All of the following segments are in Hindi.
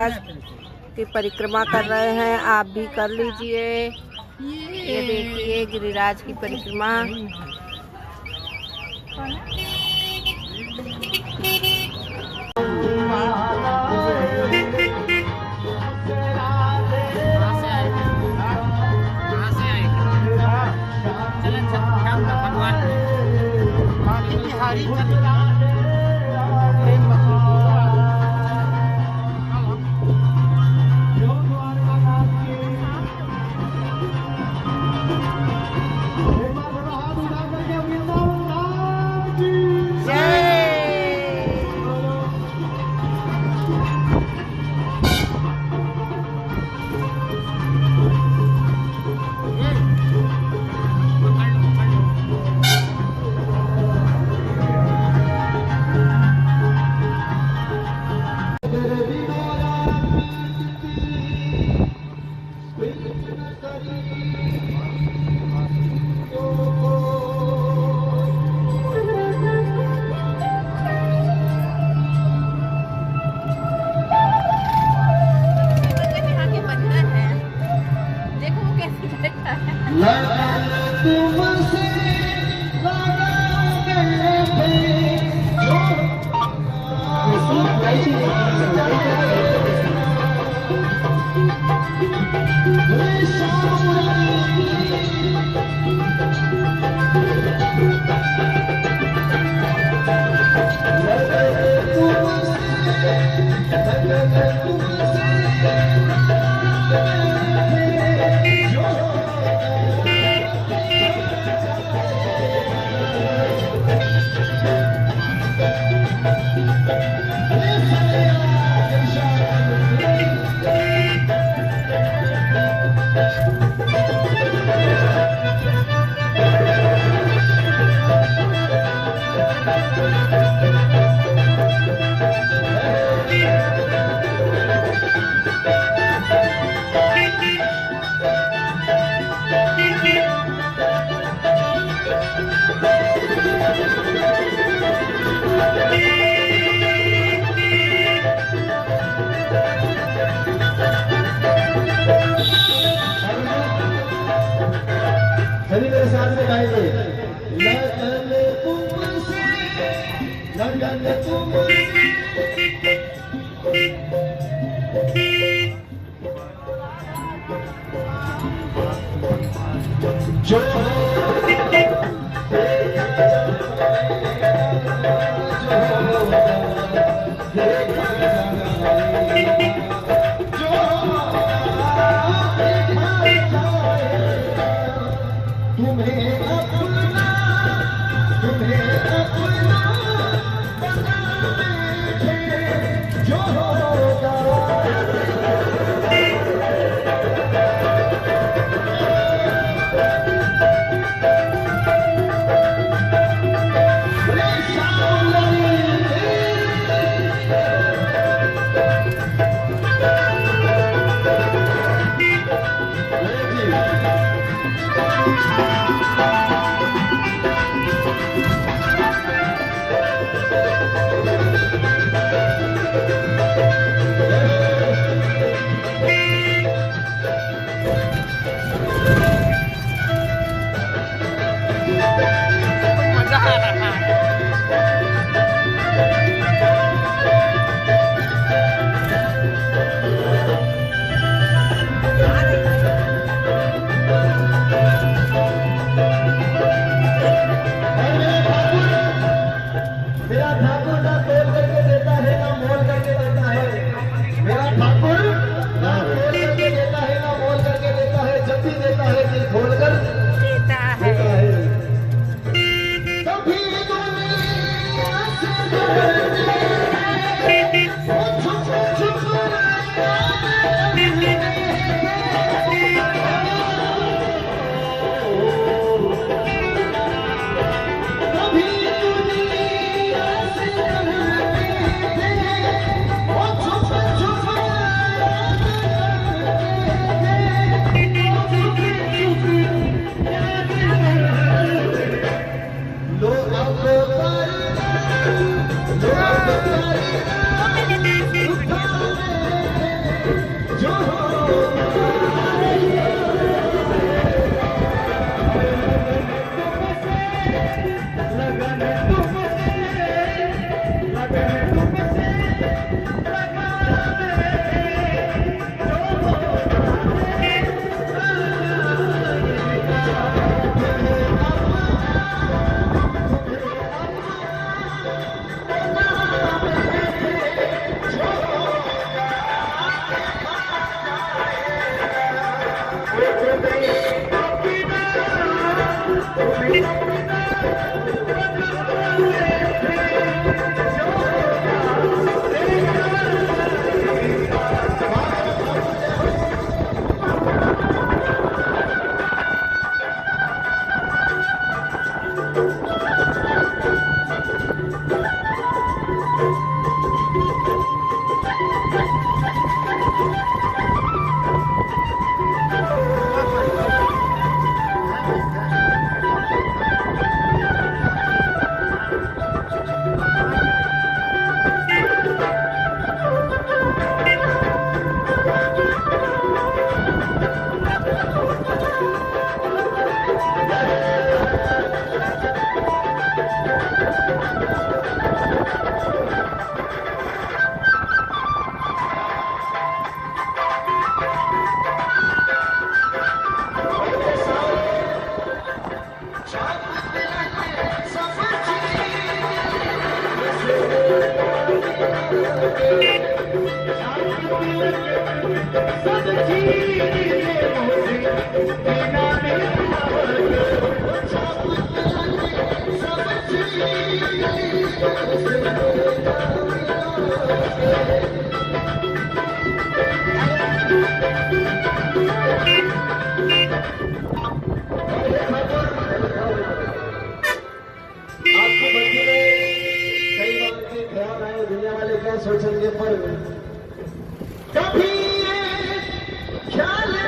की परिक्रमा कर रहे हैं, आप भी कर लीजिए। ये देखिए गिरिराज की परिक्रमा। सभी मेरे साथ में गाएंगे। लगन तुमसे, लगन तुमसे, जो जो सोचेंगे पर कभी ख्याल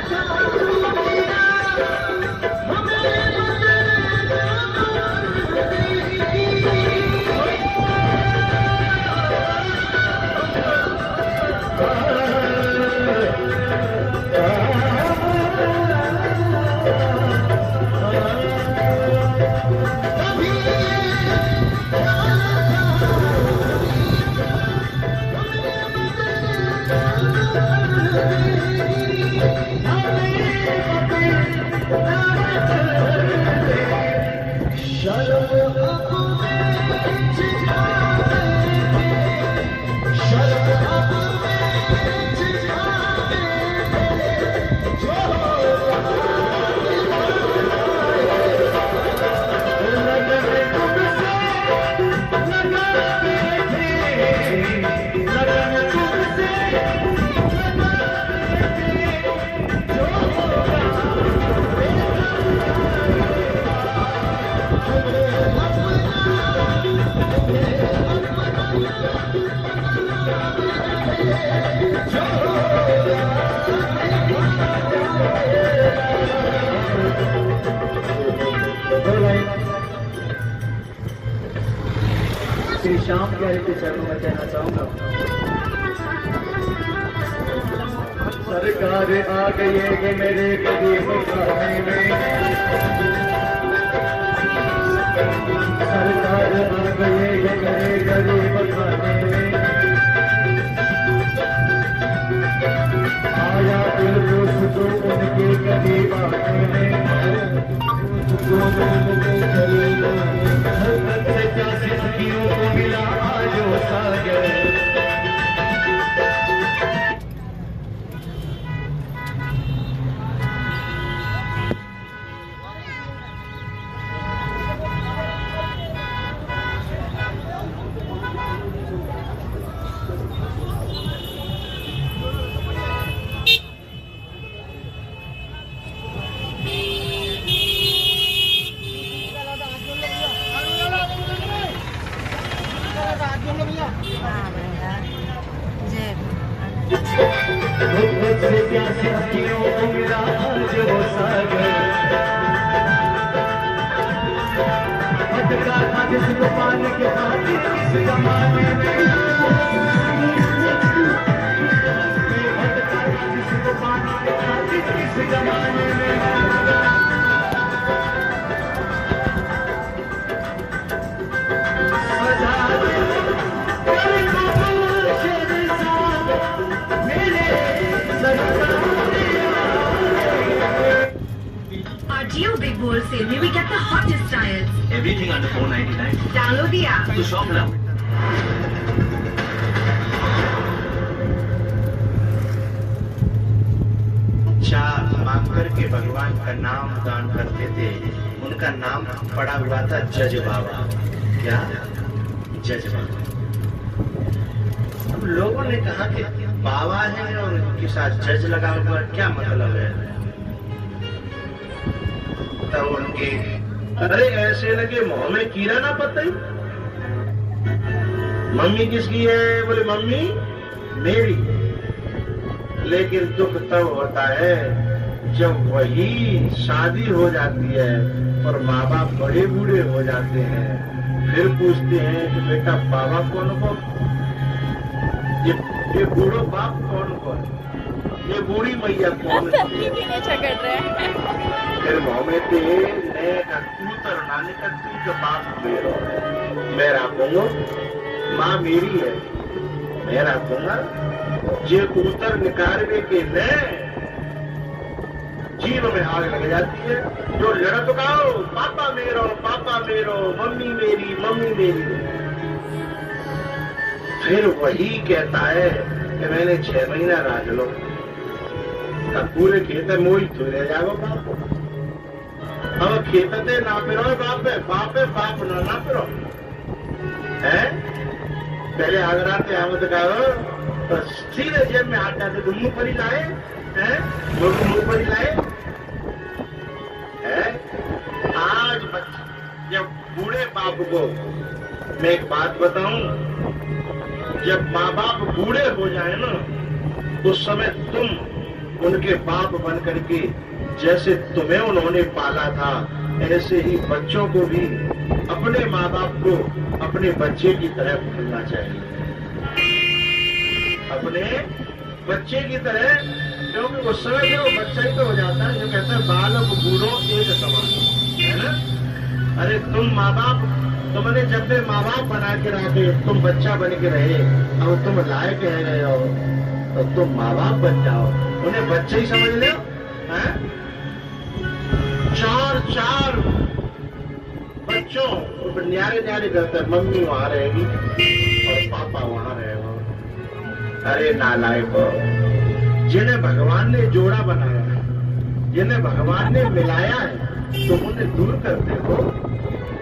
श्री श्याम प्यारे के चरणों में कहना चाहूंगा, सरकार आ गई है मेरे कदीम खाने में, सरकार आ गई है मेरे कदीम खाने में, आया दिल को उनके कदीम आने में, को मिला आज वो सागर। जिसको पाने के खातिर इस जमाने में sale में we get the hottest styles. Everything under 499. Download the app. तो शॉप लाओ। चार मांग करके भगवान का नाम दान करते थे। उनका नाम पड़ा हुआ था जज बाबा। क्या? जज बाबा। अब लोगों ने कहा कि बाबा है और उनके साथ जज लगा हुआ, क्या मतलब है? तब उनके अरे ऐसे लगे मुंह में कीड़ा ना पता ही। मम्मी किसकी है? बोले मम्मी मेरी। लेकिन दुख तब होता है जब वही शादी हो जाती है और माँ बाप बड़े बूढ़े हो जाते हैं। फिर पूछते हैं कि बेटा बाबा कौन कौन? ये बूढ़ो बाप कौन कौन? ये बूढ़ी मैया कौन? फिर मोहम्मद ने कूतर नाने का तू जो बाप मेरो है मैं रखूंगा, माँ मेरी है मैं रखूंगा। जे कूतर निकालने के ने जीव में आग लग जाती है। जो लड़त गाओ पापा मेरो मम्मी मेरी। फिर वही कहता है कि मैंने 6 महीना राज लो, तब पूरे खेत मोई तो रह जाओ बाप। अब खेत ते ना पिरो बाप ना पिरो है। पहले आगरा से आमद गाओ तो सीधे जेब में हाथ डालते तो मुंह पर ही लाए हैं, मुंह पर ही लाए हैं। आज बच्चे जब बूढ़े बाप को मैं एक बात बताऊं, जब माँ बाप बूढ़े हो जाए ना उस समय तुम उनके बाप बन करके जैसे तुम्हें उन्होंने पाला था ऐसे ही बच्चों को भी अपने माँ बाप को अपने बच्चे की तरह भूलना चाहिए, अपने बच्चे की तरह। क्योंकि उस समय में वो बच्चा ही तो हो जाता है जो कहता है बालक बूढ़ो एक समान है ना। अरे तुम माँ बाप तुमने जब भी माँ बाप बना के रखे तुम बच्चा बन के रहे, अब तुम लायक रह गए हो तो तुम माँ बाप बन जाओ, उन्हें बच्चे ही समझ लो। चार बच्चों न्यारे करते मम्मी वहां रहेगी और पापा वहां रहेगा। अरे नालायक, जिन्हें भगवान ने जोड़ा बनाया है, जिन्हें भगवान ने मिलाया है, तुम उन्हें दूर करते हो।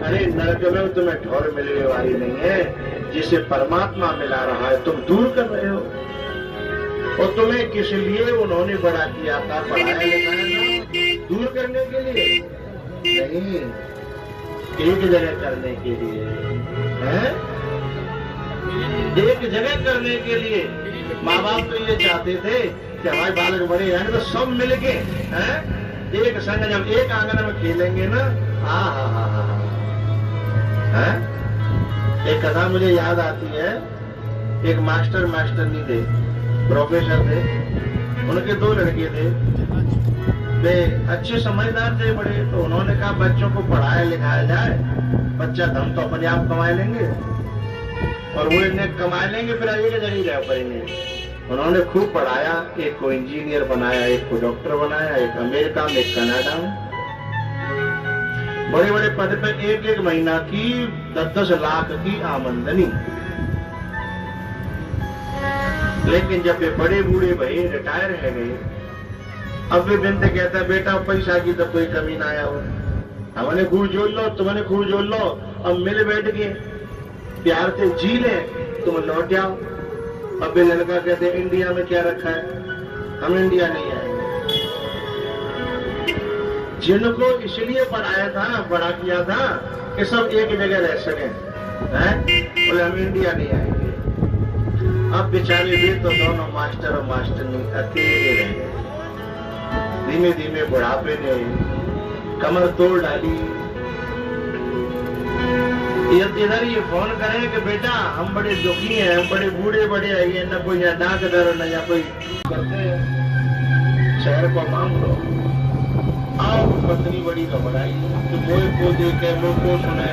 अरे नरक में तुम्हें ठौर मिलने वाली नहीं है, जिसे परमात्मा मिला रहा है तुम दूर कर रहे हो। और तुम्हें किस लिए उन्होंने बड़ा किया था, पढ़ाया लिखाया था? दूर करने के लिए नहीं, एक जगह करने के लिए है, एक जगह करने के लिए। माँ बाप तो ये चाहते थे कि हमारे बालक बड़े हैं तो सब मिलके हैं एक संग जब एक आंगन में खेलेंगे ना। हाँ एक कथा मुझे याद आती है। एक मास्टरनी थे, प्रोफेसर थे, उनके 2 लड़के थे। वे अच्छे समझदार थे बड़े, तो उन्होंने कहा बच्चों को पढ़ाया लिखाया जाए, बच्चा धन तो अपने आप कमा लेंगे और वो इन्हें कमा लेंगे, फिर आगे जगह ही रह पाएंगे। उन्होंने खूब पढ़ाया, एक को इंजीनियर बनाया, एक को डॉक्टर बनाया, एक अमेरिका में, एक कनाडा में, बड़े बड़े पद पर, एक महीना की 10-10 लाख की आमदनी। लेकिन जब वे बड़े बूढ़े भई रिटायर है गए, अब वे बिनते कहता है बेटा पैसा की तो कोई कमी ना आया हो, हमने खूब जोड़ लो, तुमने खूब जोड़ लो, अब मिल बैठ के प्यार से जी ले, तुम लौट आओ। अब वे लड़का कहते इंडिया में क्या रखा है, हम इंडिया नहीं आएंगे। जिनको इसलिए पढ़ाया था, बड़ा किया था कि सब एक जगह रह सके, बोले हम इंडिया नहीं आएंगे। अब बेचारे वे तो दोनों मास्टर और मास्टरनी अकेले रह गए। धीमे धीमे बुढ़ापे ने कमर तोड़ डाली। इधर ये फोन करें कि बेटा हम बड़े दुखी हैं, हम बड़े बूढ़े बड़े हैं, न कोई यहाँ डॉक्टर न या कोई करते हैं, शहर को मांग लो। आओ पत्नी बड़ी घबराई कि मोह को देखे मुझ को सुने।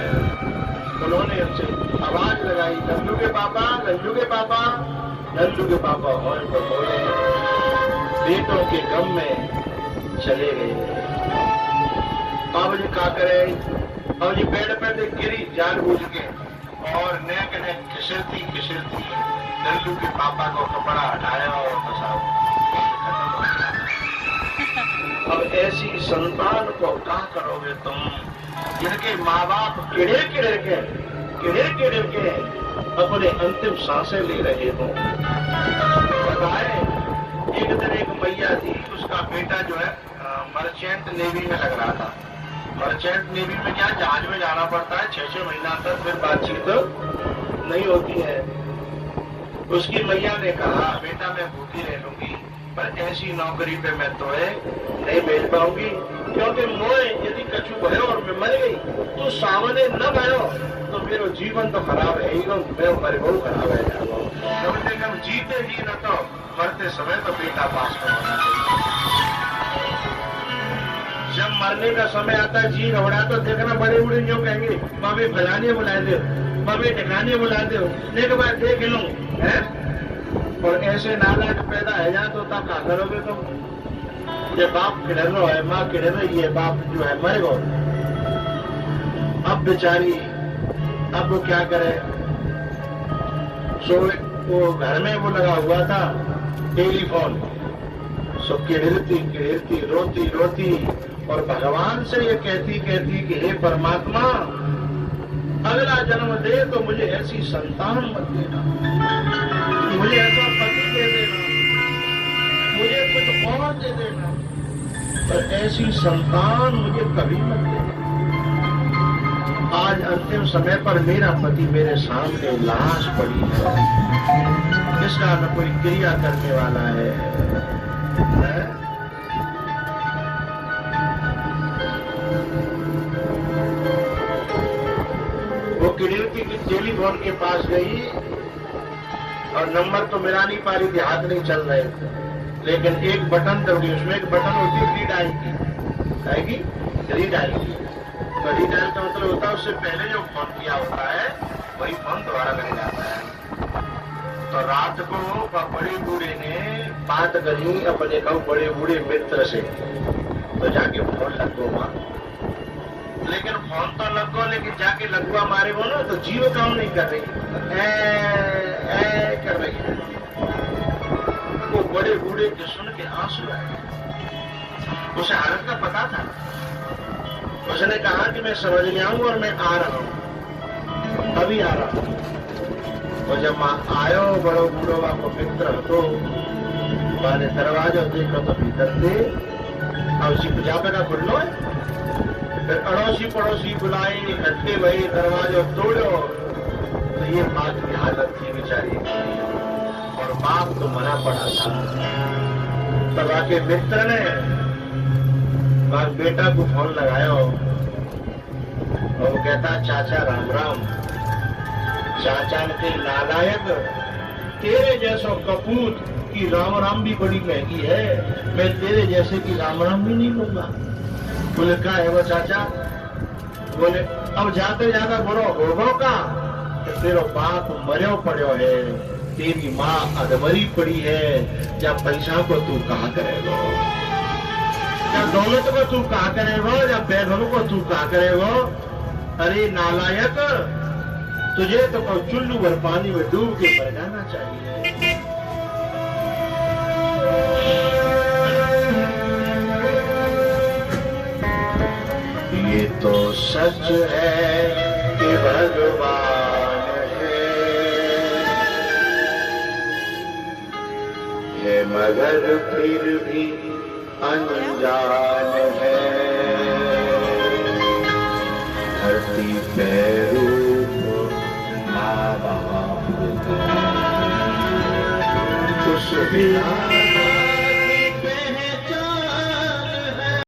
उन्होंने उनसे आवाज लगाई, लल्लू के पापा हॉल पर बोले, बेटों के गम में चले गए। अब जी का करे, अब जी पेड़ पे गिरी जान बूझ के और नेक ने खिसरती खिसरती लल्लू के पापा को कपड़ा हटाया और बसाओ। अब ऐसी संतान को क्या करोगे तुम, जिनके माँ बाप किड़े किड़े के अपने अंतिम सांसें ले रहे हो। बताए एक दिन एक मैया थी, उसका बेटा जो है मर्चेंट नेवी में लग रहा था। मर्चेंट नेवी में क्या जहाज में जाना पड़ता है 6-6 महीना तक, फिर बातचीत नहीं होती है। उसकी मैया ने कहा बेटा मैं भूखी रह लूंगी, पर ऐसी नौकरी पे मैं तो नहीं भेज पाऊंगी, क्योंकि मोए यदि कछु भयो और मैं मर गई तो सामने न भयो तो मेरा जीवन तो खराब है ही, मैं मर बहुत खराब है जाऊँ। कम से कम जीते जी न तो मरते समय तो बेटा पास में होना चाहिए। जब मरने का समय आता है जी घबरा तो देखना बड़े बूढ़े जो कहेंगे मामे फलाने बुला दो, मामे ठिकाने बुला दो, एक बार देख लूं है। और ऐसे नालायक पैदा है जा तो तब क्या करोगे तुम। ये बाप किधर रो है, माँ किधर रही है, बाप जो है मर गो। अब बेचारी अब वो क्या करे, सो वो घर में वो लगा हुआ था टेलीफोन, सो किड़ती रोती और भगवान से ये कहती कि हे परमात्मा अगला जन्म दे तो मुझे ऐसी संतान मत देना, मुझे ऐसा पति दे देना, मुझे कुछ और दे देना, पर ऐसी संतान मुझे कभी मत देना। आज अंतिम समय पर मेरा पति मेरे सामने लाश पड़ी है, जिसका न कोई क्रिया करने वाला है? वो किड़ीती की टेलीफोन के पास गई और नंबर तो मिला नहीं पा रही थी, हाथ नहीं चल रहे थे, लेकिन एक बटन दबी, उसमें एक बटन होती है रीडायल की, रीडायल की। तो रीडायल का मतलब होता है उससे पहले जो फोन किया होता है वही फोन दोबारा कर जाता है। तो रात को बड़े बूढ़े ने बात करी अपने बड़े बूढ़े मित्र से, तो जाके फोन लगवा, लेकिन फोन तो लगो, लेकिन जाके लगवा मारे वो ना तो जीव काम नहीं कर रही, कर रही है। वो बड़े बूढ़े के सुन के आंसू आए, उसे हालत का पता था। उसने कहा कि मैं समझ में आऊं और मैं आ रहा हूं, अभी आ रहा हूं। और जब आयो बड़ो बूढ़ो आपको मित्र तो मैंने दरवाजा देखो तो भीतर से अब उसी पंजाबे का खुल लो। फिर अड़ोसी पड़ोसी बुलाए, इकट्ठे भई, दरवाजा तोड़ो, तो ये बात की हालत थी बेचारी। और बाप तो मना पड़ा था। तब आके मित्र ने बाप बेटा को फोन लगाया और वो कहता चाचा राम राम। चाचा ने कही नालायक, तेरे जैसो कपूत की राम राम भी बड़ी महंगी है, मैं तेरे जैसे की राम राम भी नहीं लूंगा। बोले क्या है वो चाचा? बोले अब जाते जाता बोलो होगो का तो तेरा बाप मरो पड़ो है, तेरी माँ अधमरी पड़ी है, जब पैसा को तू कहा करेगा, जब दौलत को तू कहा करेगा, जब पैसों को तू कहा करेगा। अरे नालायक, तुझे तो चुल्लू भर पानी में डूब के मर जाना चाहिए। ये तो सच है कि भगवान है मगर फिर भी अनजान है। धरती पैरों माँ बाप उस बिना